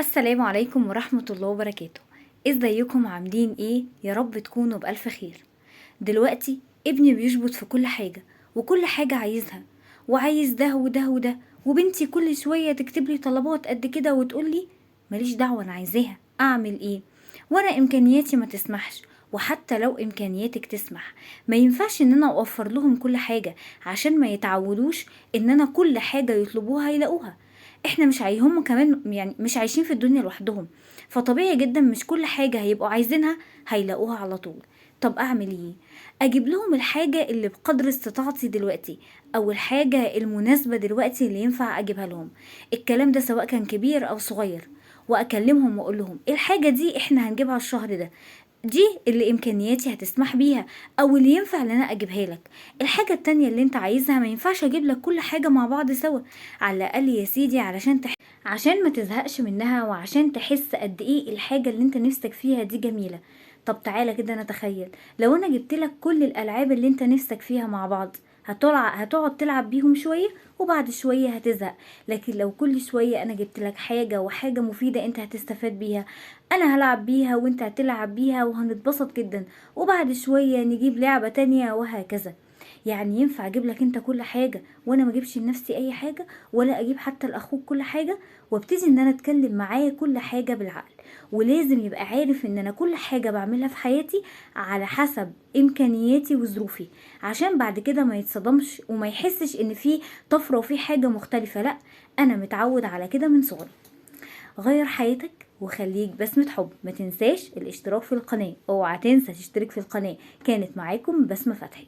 السلام عليكم ورحمة الله وبركاته. ازيكم عاملين ايه؟ يا رب تكونوا بألف خير. دلوقتي ابني بيشبط في كل حاجة وكل حاجة عايزها، وعايز ده وده وده، وبنتي كل شوية تكتب لي طلبات قد كده وتقول لي ماليش دعوة انا عايزاها. اعمل ايه وانا امكانياتي ما تسمحش؟ وحتى لو امكانياتك تسمح ما ينفعش ان انا اوفر لهم كل حاجة، عشان ما يتعودوش ان انا كل حاجة يطلبوها يلاقوها. احنا مش هم كمان يعني مش عايشين في الدنيا لوحدهم، فطبيعي جدا مش كل حاجة هيبقوا عايزينها هيلاقوها على طول. طب اعمل ايه؟ اجيب لهم الحاجة اللي بقدر استطاعتي دلوقتي، او الحاجة المناسبة دلوقتي اللي ينفع اجيبها لهم. الكلام ده سواء كان كبير او صغير، واكلمهم واقول لهم الحاجة دي احنا هنجيبها الشهر ده، دي اللي امكانياتي هتسمح بيها، او اللي ينفع ان انا اجيبها لك. الحاجة التانية اللي انت عايزها ما ينفعش اجيب لك كل حاجة مع بعض سوا. على الاقل يا سيدي عشان ما تزهقش منها، وعشان تحس قد ايه الحاجة اللي انت نفسك فيها دي جميلة. طب تعالى كده نتخيل لو انا جبت لك كل الالعاب اللي انت نفسك فيها مع بعض، هتقعد تلعب بيهم شوية وبعد شوية هتزهق. لكن لو كل شوية انا جبت لك حاجة وحاجة مفيدة انت هتستفاد بيها، انا هلعب بيها وانت هتلعب بيها وهنتبسط جدا، وبعد شوية نجيب لعبة تانية وهكذا. يعني ينفع اجيب لك انت كل حاجة وانا ما اجيبش لنفسي اي حاجة، ولا اجيب حتى لاخوك كل حاجة؟ وابتدي ان انا اتكلم معاه كل حاجة بالعقل. ولازم يبقى عارف ان انا كل حاجة بعملها في حياتي على حسب امكانياتي وظروفي، عشان بعد كده ما يتصدمش وما يحسش ان في طفرة وفي حاجة مختلفة. لا، انا متعود على كده من صغري. غير حياتك وخليك بسمة حب. ما تنساش الاشتراك في القناة، اوعى تنسى تشترك في القناة. كانت معاكم بسمة فتحي.